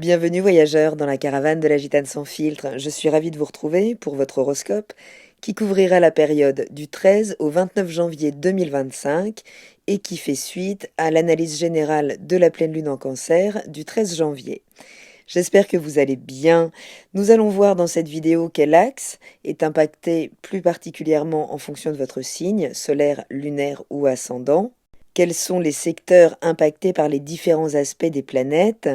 Bienvenue voyageurs dans la caravane de la Gitane sans filtre. Je suis ravie de vous retrouver pour votre horoscope qui couvrira la période du 13 au 29 janvier 2025 et qui fait suite à l'analyse générale de la pleine lune en Cancer du 13 janvier. J'espère que vous allez bien. Nous allons voir dans cette vidéo quel axe est impacté plus particulièrement en fonction de votre signe, solaire, lunaire ou ascendant. Quels sont les secteurs impactés par les différents aspects des planètes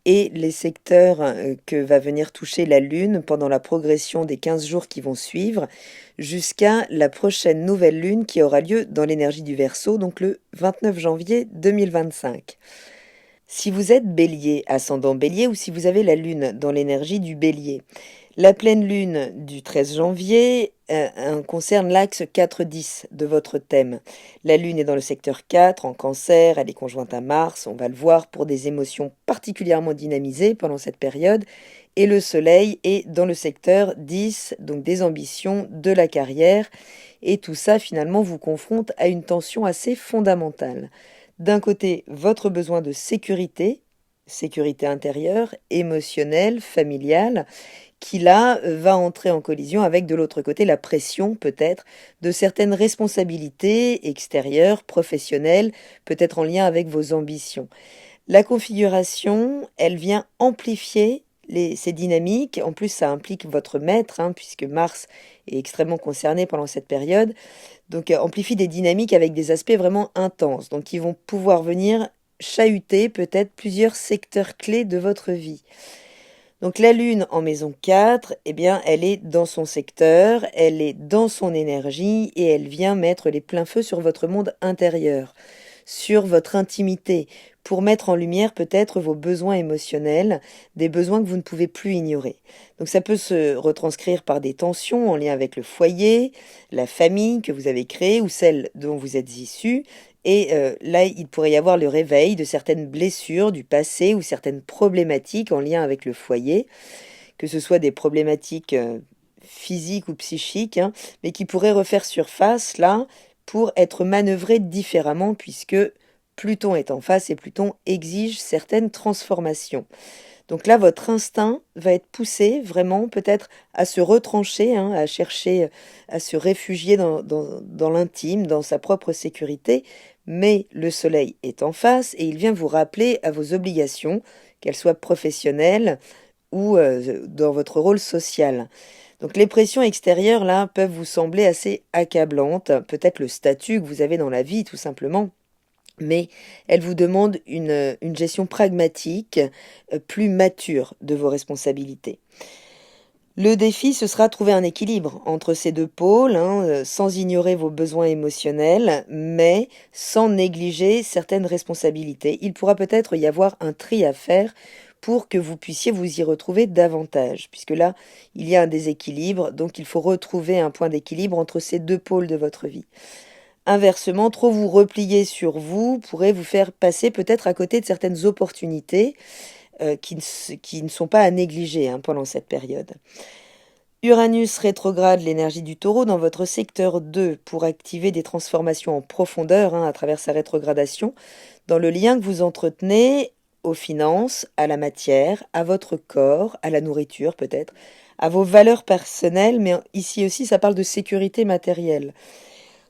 et les secteurs que va venir toucher la Lune pendant la progression des 15 jours qui vont suivre jusqu'à la prochaine nouvelle Lune qui aura lieu dans l'énergie du Verseau, donc le 29 janvier 2025. Si vous êtes Bélier, ascendant Bélier, ou si vous avez la Lune dans l'énergie du Bélier, la pleine Lune du 13 janvier concerne l'axe 4-10 de votre thème. La Lune est dans le secteur 4, en Cancer, elle est conjointe à Mars, on va le voir, pour des émotions particulièrement dynamisées pendant cette période. Et le Soleil est dans le secteur 10, donc des ambitions, de la carrière. Et tout ça, finalement, vous confronte à une tension assez fondamentale. D'un côté, votre besoin de sécurité intérieure, émotionnelle, familiale, qui là va entrer en collision avec de l'autre côté la pression peut-être de certaines responsabilités extérieures, professionnelles, peut-être en lien avec vos ambitions. La configuration, elle vient amplifier ces dynamiques. En plus, ça implique votre maître, puisque Mars est extrêmement concerné pendant cette période. Donc, amplifie des dynamiques avec des aspects vraiment intenses. Donc, qui vont pouvoir venir chahuter peut-être plusieurs secteurs clés de votre vie. Donc la Lune en maison 4, eh bien, elle est dans son secteur, elle est dans son énergie et elle vient mettre les pleins feux sur votre monde intérieur, sur votre intimité, pour mettre en lumière peut-être vos besoins émotionnels, des besoins que vous ne pouvez plus ignorer. Donc ça peut se retranscrire par des tensions en lien avec le foyer, la famille que vous avez créée ou celle dont vous êtes issu. Et là, il pourrait y avoir le réveil de certaines blessures du passé ou certaines problématiques en lien avec le foyer, que ce soit des problématiques physiques ou psychiques, mais qui pourraient refaire surface là pour être manœuvrées différemment puisque Pluton est en face et Pluton exige certaines transformations. Donc là, votre instinct va être poussé vraiment peut-être à se retrancher, à chercher à se réfugier dans l'intime, dans sa propre sécurité. Mais le Soleil est en face et il vient vous rappeler à vos obligations, qu'elles soient professionnelles ou dans votre rôle social. Donc les pressions extérieures, là, peuvent vous sembler assez accablantes. Peut-être le statut que vous avez dans la vie, tout simplement. Mais elle vous demande une gestion pragmatique, plus mature de vos responsabilités. Le défi, ce sera trouver un équilibre entre ces deux pôles, sans ignorer vos besoins émotionnels, mais sans négliger certaines responsabilités. Il pourra peut-être y avoir un tri à faire pour que vous puissiez vous y retrouver davantage, puisque là, il y a un déséquilibre, donc il faut retrouver un point d'équilibre entre ces deux pôles de votre vie. Inversement, trop vous replier sur vous pourrait vous faire passer peut-être à côté de certaines opportunités qui ne sont pas à négliger pendant cette période. Uranus rétrograde l'énergie du Taureau dans votre secteur 2 pour activer des transformations en profondeur à travers sa rétrogradation dans le lien que vous entretenez aux finances, à la matière, à votre corps, à la nourriture peut-être, à vos valeurs personnelles, mais ici aussi ça parle de sécurité matérielle.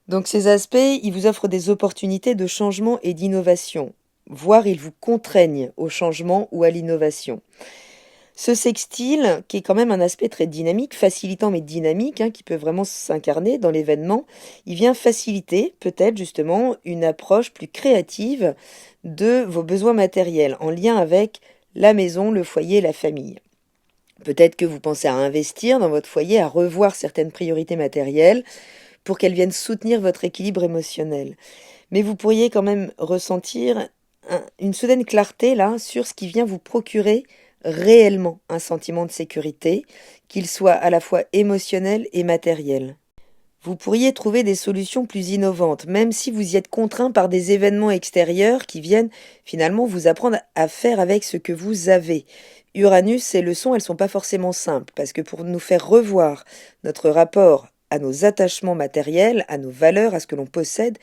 Donc ces aspects, ils vous offrent des opportunités de changement et d'innovation, voire ils vous contraignent au changement ou à l'innovation. Ce sextile, qui est quand même un aspect très dynamique, facilitant mais dynamique, qui peut vraiment s'incarner dans l'événement, il vient faciliter peut-être justement une approche plus créative de vos besoins matériels en lien avec la maison, le foyer, la famille. Peut-être que vous pensez à investir dans votre foyer, à revoir certaines priorités matérielles, pour qu'elles viennent soutenir votre équilibre émotionnel. Mais vous pourriez quand même ressentir une soudaine clarté là sur ce qui vient vous procurer réellement un sentiment de sécurité, qu'il soit à la fois émotionnel et matériel. Vous pourriez trouver des solutions plus innovantes, même si vous y êtes contraint par des événements extérieurs qui viennent finalement vous apprendre à faire avec ce que vous avez. Uranus, ces leçons, elles ne sont pas forcément simples, parce que pour nous faire revoir notre rapport à nos attachements matériels, à nos valeurs, à ce que l'on possède,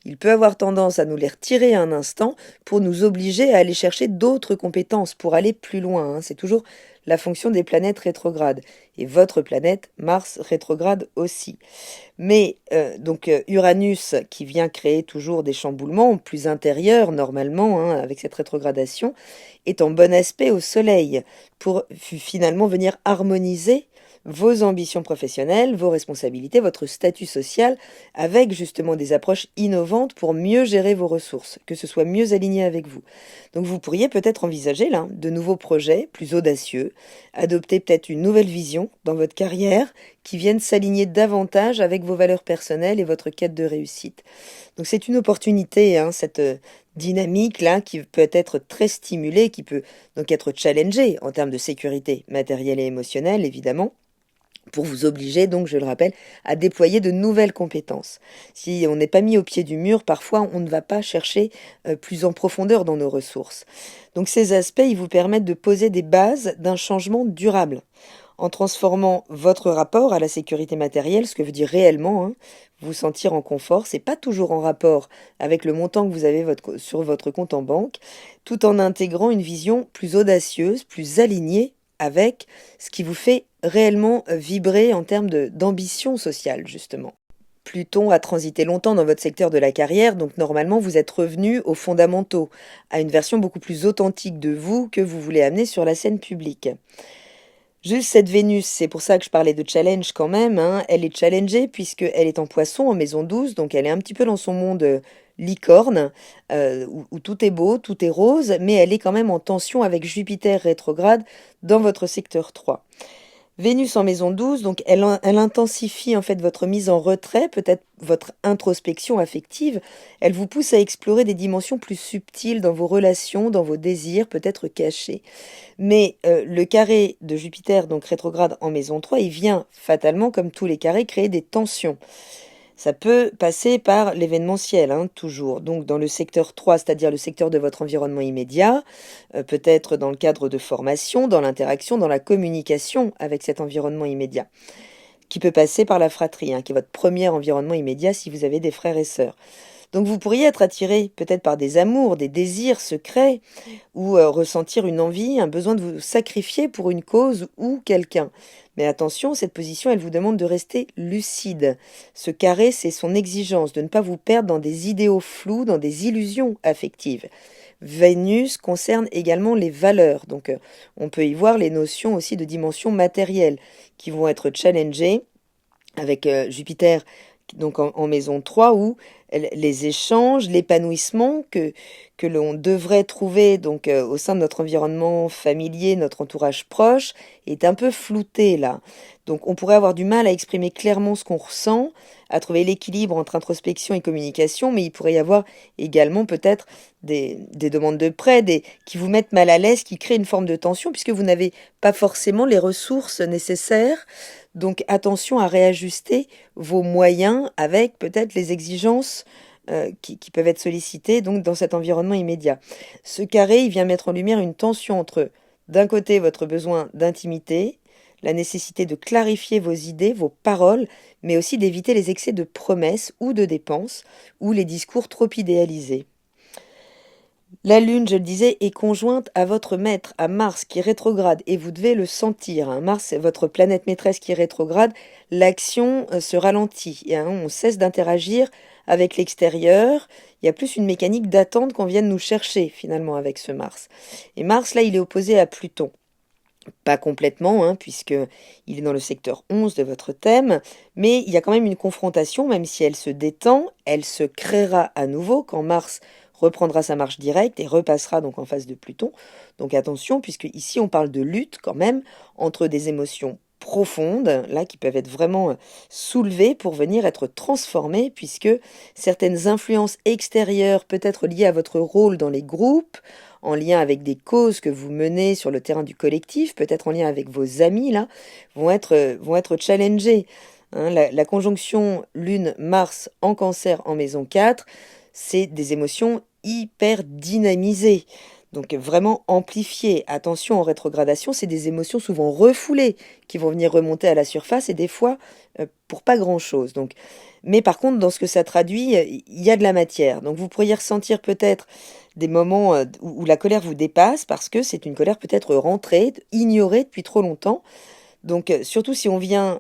il peut avoir tendance à nous les retirer un instant pour nous obliger à aller chercher d'autres compétences, pour aller plus loin, hein. C'est toujours la fonction des planètes rétrogrades. Et votre planète, Mars, rétrograde aussi. Mais Uranus, qui vient créer toujours des chamboulements plus intérieurs normalement, hein, avec cette rétrogradation, est en bon aspect au Soleil pour finalement venir harmoniser vos ambitions professionnelles, vos responsabilités, votre statut social, avec justement des approches innovantes pour mieux gérer vos ressources, que ce soit mieux aligné avec vous. Donc vous pourriez peut-être envisager là de nouveaux projets plus audacieux, adopter peut-être une nouvelle vision dans votre carrière qui vienne s'aligner davantage avec vos valeurs personnelles et votre quête de réussite. Donc c'est une opportunité, hein, cette dynamique là qui peut être très stimulée, qui peut donc être challengée en termes de sécurité matérielle et émotionnelle évidemment, pour vous obliger, donc, je le rappelle, à déployer de nouvelles compétences. Si on n'est pas mis au pied du mur, parfois on ne va pas chercher plus en profondeur dans nos ressources. Donc ces aspects, ils vous permettent de poser des bases d'un changement durable, en transformant votre rapport à la sécurité matérielle, ce que veut dire réellement, hein, vous sentir en confort. C'est pas toujours en rapport avec le montant que vous avez sur votre compte en banque, tout en intégrant une vision plus audacieuse, plus alignée avec ce qui vous fait réellement vibrer en termes d'ambition sociale, justement. Pluton a transité longtemps dans votre secteur de la carrière, donc normalement vous êtes revenu aux fondamentaux, à une version beaucoup plus authentique de vous que vous voulez amener sur la scène publique. Juste cette Vénus, c'est pour ça que je parlais de challenge quand même, hein, elle est challengée puisqu'elle est en Poisson, en maison 12, donc elle est un petit peu dans son monde licorne, où tout est beau, tout est rose, mais elle est quand même en tension avec Jupiter rétrograde dans votre secteur 3. Vénus en maison 12, donc elle intensifie en fait votre mise en retrait, peut-être votre introspection affective. Elle vous pousse à explorer des dimensions plus subtiles dans vos relations, dans vos désirs, peut-être cachés. Mais le carré de Jupiter, donc rétrograde en maison 3, il vient fatalement, comme tous les carrés, créer des tensions. Ça peut passer par l'événementiel, hein, toujours. Donc dans le secteur 3, c'est-à-dire le secteur de votre environnement immédiat, peut-être dans le cadre de formation, dans l'interaction, dans la communication avec cet environnement immédiat, qui peut passer par la fratrie, hein, qui est votre premier environnement immédiat si vous avez des frères et sœurs. Donc vous pourriez être attiré peut-être par des amours, des désirs secrets, ou ressentir une envie, un besoin de vous sacrifier pour une cause ou quelqu'un. Mais attention, cette position, elle vous demande de rester lucide. Ce carré, c'est son exigence, de ne pas vous perdre dans des idéaux flous, dans des illusions affectives. Vénus concerne également les valeurs, donc on peut y voir les notions aussi de dimension matérielle qui vont être challengées avec Jupiter donc en maison 3 où les échanges, l'épanouissement que l'on devrait trouver donc au sein de notre environnement familier, notre entourage proche, est un peu flouté là. Donc on pourrait avoir du mal à exprimer clairement ce qu'on ressent, à trouver l'équilibre entre introspection et communication, mais il pourrait y avoir également peut-être des demandes de prêt, qui vous mettent mal à l'aise, qui créent une forme de tension, puisque vous n'avez pas forcément les ressources nécessaires. Donc attention à réajuster vos moyens avec peut-être les exigences qui peuvent être sollicitées donc dans cet environnement immédiat. Ce carré, il vient mettre en lumière une tension entre, d'un côté, votre besoin d'intimité, la nécessité de clarifier vos idées, vos paroles, mais aussi d'éviter les excès de promesses ou de dépenses, ou les discours trop idéalisés. La Lune, je le disais, est conjointe à votre maître, à Mars, qui est rétrograde, et vous devez le sentir, hein. Mars, c'est votre planète maîtresse qui est rétrograde, l'action se ralentit, et, hein, on cesse d'interagir avec l'extérieur, il y a plus une mécanique d'attente qu'on vienne nous chercher, finalement, avec ce Mars. Et Mars, là, il est opposé à Pluton. Pas complètement, hein, puisque il est dans le secteur 11 de votre thème, mais il y a quand même une confrontation, même si elle se détend, elle se créera à nouveau quand Mars reprendra sa marche directe et repassera donc en face de Pluton. Donc attention, puisque ici on parle de lutte quand même entre des émotions profondes, là, qui peuvent être vraiment soulevées pour venir être transformées, puisque certaines influences extérieures, peut-être liées à votre rôle dans les groupes, en lien avec des causes que vous menez sur le terrain du collectif, peut-être en lien avec vos amis, là, vont être challengées. Hein, la conjonction Lune-Mars en Cancer en maison 4, c'est des émotions hyper dynamisées. Donc vraiment amplifié. Attention en rétrogradation, c'est des émotions souvent refoulées qui vont venir remonter à la surface et des fois pour pas grand-chose. Donc, mais par contre, dans ce que ça traduit, il y a de la matière. Donc vous pourriez ressentir peut-être des moments où la colère vous dépasse parce que c'est une colère peut-être rentrée, ignorée depuis trop longtemps. Donc, surtout si on vient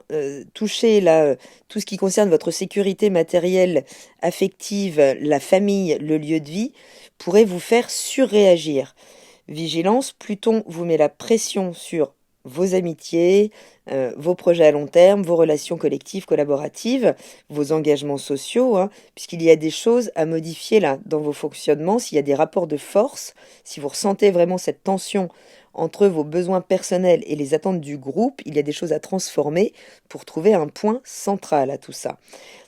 toucher là, tout ce qui concerne votre sécurité matérielle, affective, la famille, le lieu de vie, pourrait vous faire surréagir. Vigilance, Pluton vous met la pression sur vos amitiés, vos projets à long terme, vos relations collectives, collaboratives, vos engagements sociaux, hein, puisqu'il y a des choses à modifier là dans vos fonctionnements, s'il y a des rapports de force, si vous ressentez vraiment cette tension entre vos besoins personnels et les attentes du groupe, il y a des choses à transformer pour trouver un point central à tout ça.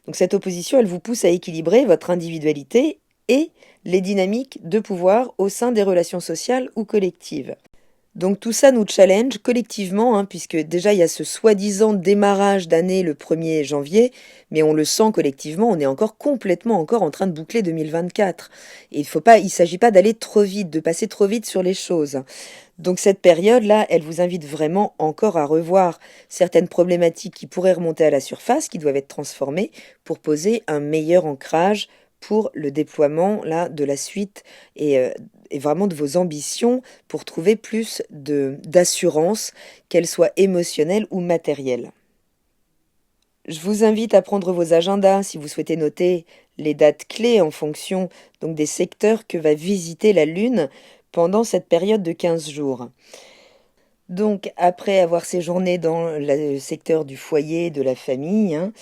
Donc cette opposition, elle vous pousse à équilibrer votre individualité et les dynamiques de pouvoir au sein des relations sociales ou collectives. Donc tout ça nous challenge collectivement, hein, puisque déjà il y a ce soi-disant démarrage d'année le 1er janvier, mais on le sent collectivement, on est encore complètement encore en train de boucler 2024. Et il s'agit pas d'aller trop vite, de passer trop vite sur les choses. Donc cette période-là, elle vous invite vraiment encore à revoir certaines problématiques qui pourraient remonter à la surface, qui doivent être transformées pour poser un meilleur ancrage pour le déploiement là de la suite et vraiment de vos ambitions pour trouver plus d'assurance, qu'elle soit émotionnelle ou matérielle. Je vous invite à prendre vos agendas si vous souhaitez noter les dates clés en fonction donc des secteurs que va visiter la Lune pendant cette période de 15 jours. Donc après avoir séjourné dans le secteur du foyer, de la famille, hein,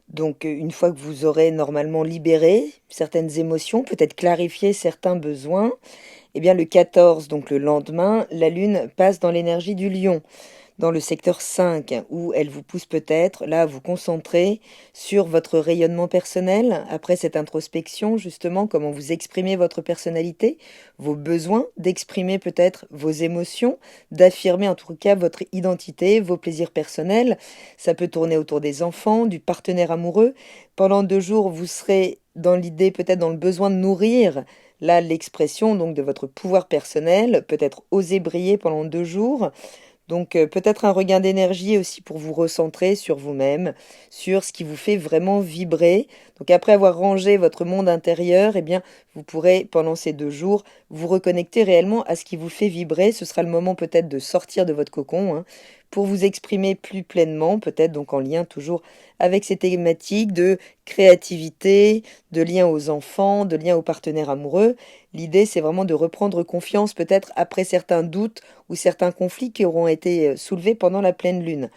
donc une fois que vous aurez normalement libéré certaines émotions, peut-être clarifié certains besoins, eh bien le 14, donc le lendemain, la Lune passe dans l'énergie du Lion, dans le secteur 5, où elle vous pousse peut-être là à vous concentrer sur votre rayonnement personnel, après cette introspection justement, comment vous exprimez votre personnalité, vos besoins, d'exprimer peut-être vos émotions, d'affirmer en tout cas votre identité, vos plaisirs personnels. Ça peut tourner autour des enfants, du partenaire amoureux. Pendant 2 jours, vous serez dans l'idée, peut-être dans le besoin de nourrir là l'expression donc de votre pouvoir personnel, peut-être oser briller pendant 2 jours. Donc peut-être un regain d'énergie aussi pour vous recentrer sur vous-même, sur ce qui vous fait vraiment vibrer. Donc après avoir rangé votre monde intérieur, eh bien vous pourrez pendant ces 2 jours vous reconnecter réellement à ce qui vous fait vibrer. Ce sera le moment peut-être de sortir de votre cocon, hein, pour vous exprimer plus pleinement, peut-être donc en lien toujours avec ces thématiques de créativité, de lien aux enfants, de lien aux partenaires amoureux. L'idée, c'est vraiment de reprendre confiance peut-être après certains doutes ou certains conflits qui auront été soulevés pendant la pleine lune.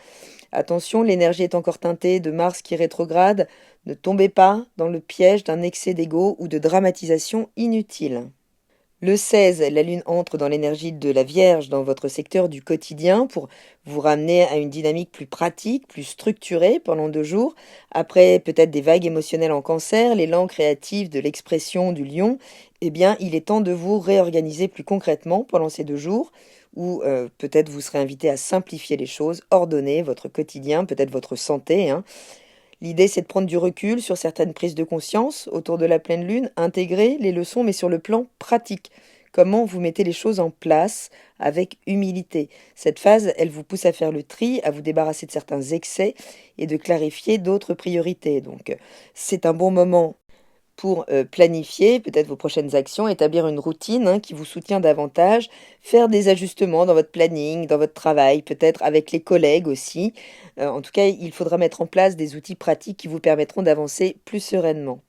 Attention, l'énergie est encore teintée de Mars qui rétrograde. Ne tombez pas dans le piège d'un excès d'ego ou de dramatisation inutile. Le 16, la Lune entre dans l'énergie de la Vierge dans votre secteur du quotidien pour vous ramener à une dynamique plus pratique, plus structurée pendant 2 jours. Après peut-être des vagues émotionnelles en Cancer, l'élan créatif de l'expression du Lion, eh bien il est temps de vous réorganiser plus concrètement pendant ces 2 jours où peut-être vous serez invité à simplifier les choses, ordonner votre quotidien, peut-être votre santé, hein. L'idée, c'est de prendre du recul sur certaines prises de conscience autour de la pleine lune, intégrer les leçons, mais sur le plan pratique. Comment vous mettez les choses en place avec humilité. Cette phase, elle vous pousse à faire le tri, à vous débarrasser de certains excès et de clarifier d'autres priorités. Donc, c'est un bon moment pour planifier peut-être vos prochaines actions, établir une routine, hein, qui vous soutient davantage, faire des ajustements dans votre planning, dans votre travail, peut-être avec les collègues aussi. En tout cas, il faudra mettre en place des outils pratiques qui vous permettront d'avancer plus sereinement.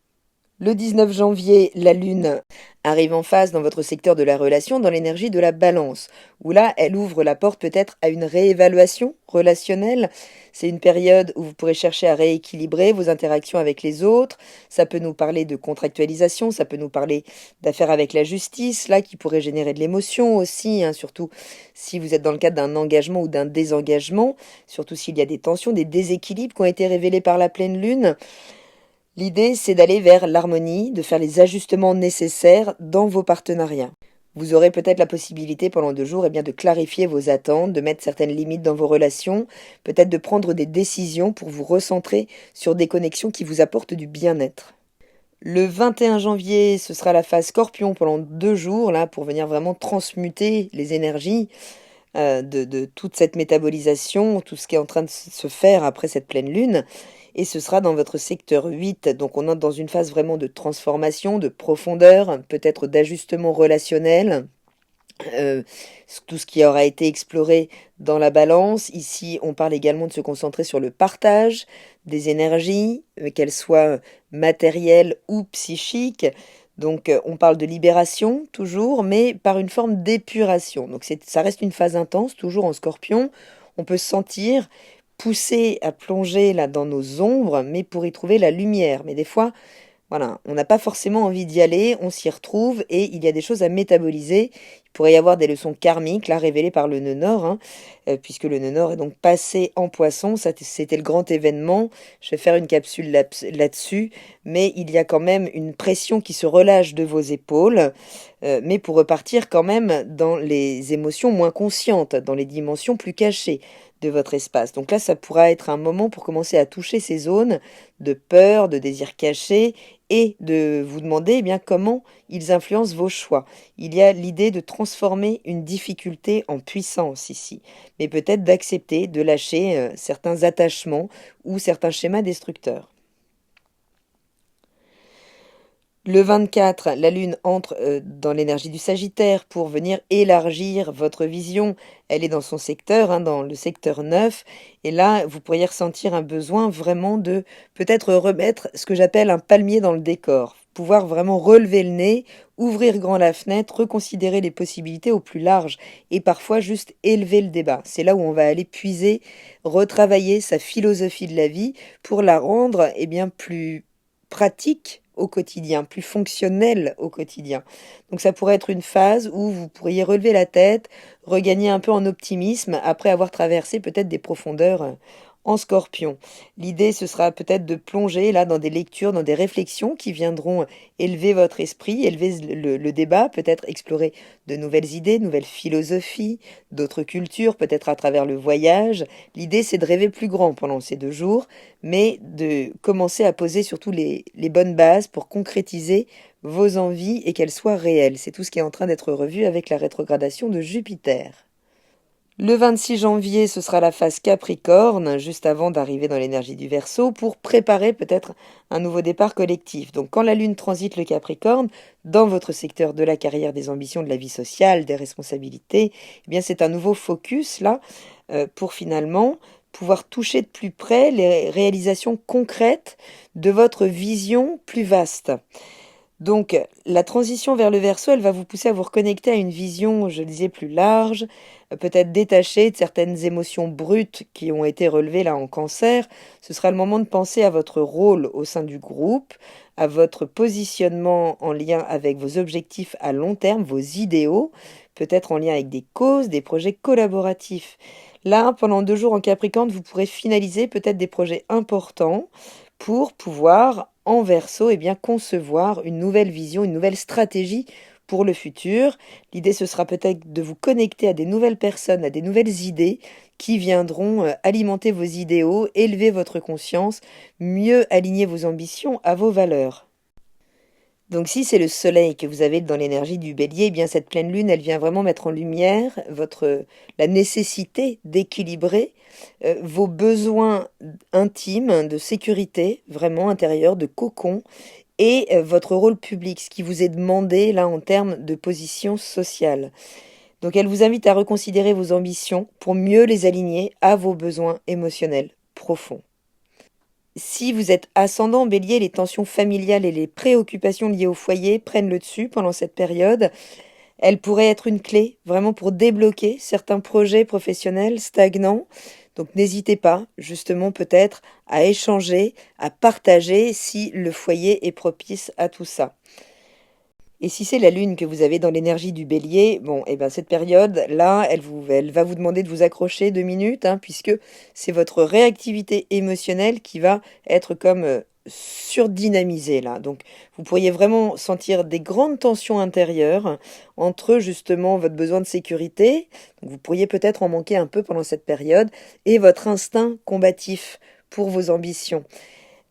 Le 19 janvier, la Lune arrive en phase dans votre secteur de la relation, dans l'énergie de la balance, où là, elle ouvre la porte peut-être à une réévaluation relationnelle. C'est une période où vous pourrez chercher à rééquilibrer vos interactions avec les autres. Ça peut nous parler de contractualisation, ça peut nous parler d'affaires avec la justice, là, qui pourrait générer de l'émotion aussi, hein, surtout si vous êtes dans le cadre d'un engagement ou d'un désengagement, surtout s'il y a des tensions, des déséquilibres qui ont été révélés par la pleine Lune. L'idée, c'est d'aller vers l'harmonie, de faire les ajustements nécessaires dans vos partenariats. Vous aurez peut-être la possibilité pendant 2 jours de clarifier vos attentes, de mettre certaines limites dans vos relations, peut-être de prendre des décisions pour vous recentrer sur des connexions qui vous apportent du bien-être. Le 21 janvier, ce sera la phase Scorpion pendant 2 jours, là, pour venir vraiment transmuter les énergies de toute cette métabolisation, tout ce qui est en train de se faire après cette pleine lune. Et ce sera dans votre secteur 8, donc on entre dans une phase vraiment de transformation, de profondeur, peut-être d'ajustement relationnel. euh, tout ce qui aura été exploré dans la balance. Ici, on parle également de se concentrer sur le partage des énergies, qu'elles soient matérielles ou psychiques. Donc, on parle de libération toujours, mais par une forme d'épuration. Donc, ça reste une phase intense, toujours en Scorpion. On peut se sentir poussé à plonger là dans nos ombres, mais pour y trouver la lumière. Mais des fois, voilà, on n'a pas forcément envie d'y aller, on s'y retrouve et il y a des choses à métaboliser. Il pourrait y avoir des leçons karmiques, là révélées par le nœud nord, hein, puisque le nœud nord est donc passé en poisson. Ça, c'était le grand événement. Je vais faire une capsule là-dessus, mais il y a quand même une pression qui se relâche de vos épaules, mais pour repartir quand même dans les émotions moins conscientes, dans les dimensions plus cachées de votre espace. Donc là, ça pourra être un moment pour commencer à toucher ces zones de peur, de désir caché, et de vous demander eh bien, comment ils influencent vos choix. Il y a l'idée de transformer une difficulté en puissance ici, mais peut-être d'accepter de lâcher certains attachements ou certains schémas destructeurs. Le 24, la Lune entre dans l'énergie du Sagittaire pour venir élargir votre vision. Elle est dans son secteur, hein, dans le secteur 9. Et là, vous pourriez ressentir un besoin vraiment de peut-être remettre ce que j'appelle un palmier dans le décor. Pouvoir vraiment relever le nez, ouvrir grand la fenêtre, reconsidérer les possibilités au plus large et parfois juste élever le débat. C'est là où on va aller puiser, retravailler sa philosophie de la vie pour la rendre bien plus pratique au quotidien, plus fonctionnel au quotidien. Donc ça pourrait être une phase où vous pourriez relever la tête, regagner un peu en optimisme après avoir traversé peut-être des profondeurs en Scorpion. L'idée, ce sera peut-être de plonger là dans des lectures, dans des réflexions qui viendront élever votre esprit, élever le débat, peut-être explorer de nouvelles idées, de nouvelles philosophies, d'autres cultures, peut-être à travers le voyage. L'idée, c'est de rêver plus grand pendant ces 2 jours, mais de commencer à poser surtout les bonnes bases pour concrétiser vos envies et qu'elles soient réelles. C'est tout ce qui est en train d'être revu avec la rétrogradation de Jupiter. Le 26 janvier, ce sera la phase Capricorne, juste avant d'arriver dans l'énergie du Verseau, pour préparer peut-être un nouveau départ collectif. Donc quand la Lune transite le Capricorne, dans votre secteur de la carrière, des ambitions, de la vie sociale, des responsabilités, eh bien c'est un nouveau focus là, pour finalement pouvoir toucher de plus près les réalisations concrètes de votre vision plus vaste. Donc, la transition vers le verso, elle va vous pousser à vous reconnecter à une vision, je disais, plus large, peut-être détachée de certaines émotions brutes qui ont été relevées là en cancer. Ce sera le moment de penser à votre rôle au sein du groupe, à votre positionnement en lien avec vos objectifs à long terme, vos idéaux, peut-être en lien avec des causes, des projets collaboratifs. Là, pendant 2 jours en Capricorne, vous pourrez finaliser peut-être des projets importants pour pouvoir, en verso, concevoir une nouvelle vision, une nouvelle stratégie pour le futur. L'idée, ce sera peut-être de vous connecter à des nouvelles personnes, à des nouvelles idées qui viendront alimenter vos idéaux, élever votre conscience, mieux aligner vos ambitions à vos valeurs. Donc si c'est le soleil que vous avez dans l'énergie du bélier, cette pleine lune, elle vient vraiment mettre en lumière la nécessité d'équilibrer vos besoins intimes de sécurité, vraiment intérieur, de cocon, et votre rôle public, ce qui vous est demandé là en termes de position sociale. Donc elle vous invite à reconsidérer vos ambitions pour mieux les aligner à vos besoins émotionnels profonds. Si vous êtes ascendant bélier, les tensions familiales et les préoccupations liées au foyer prennent le dessus pendant cette période. Elle pourrait être une clé vraiment pour débloquer certains projets professionnels stagnants. Donc n'hésitez pas justement peut-être à échanger, à partager si le foyer est propice à tout ça. Et si c'est la lune que vous avez dans l'énergie du bélier, cette période-là, elle va vous demander de vous accrocher 2 minutes, hein, puisque c'est votre réactivité émotionnelle qui va être comme surdynamisée là. Donc, vous pourriez vraiment sentir des grandes tensions intérieures entre justement votre besoin de sécurité, donc vous pourriez peut-être en manquer un peu pendant cette période, et votre instinct combatif pour vos ambitions.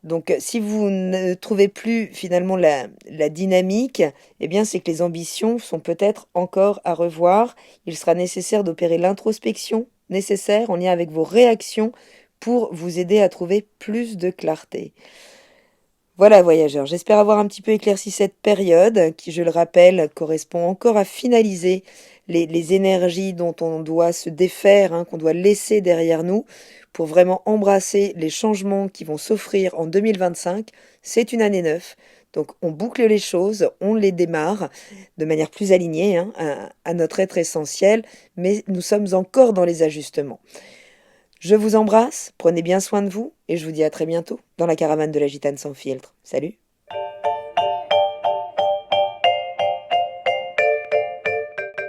Donc, si vous ne trouvez plus finalement la dynamique, eh bien, c'est que les ambitions sont peut-être encore à revoir. Il sera nécessaire d'opérer l'introspection nécessaire en lien avec vos réactions pour vous aider à trouver plus de clarté. Voilà, voyageurs, j'espère avoir un petit peu éclairci cette période qui, je le rappelle, correspond encore à finaliser les énergies dont on doit se défaire, hein, qu'on doit laisser derrière nous pour vraiment embrasser les changements qui vont s'offrir en 2025. C'est une année neuve, donc on boucle les choses, on les démarre de manière plus alignée, hein, à notre être essentiel, mais nous sommes encore dans les ajustements. Je vous embrasse, prenez bien soin de vous et je vous dis à très bientôt dans la caravane de la gitane sans filtre. Salut!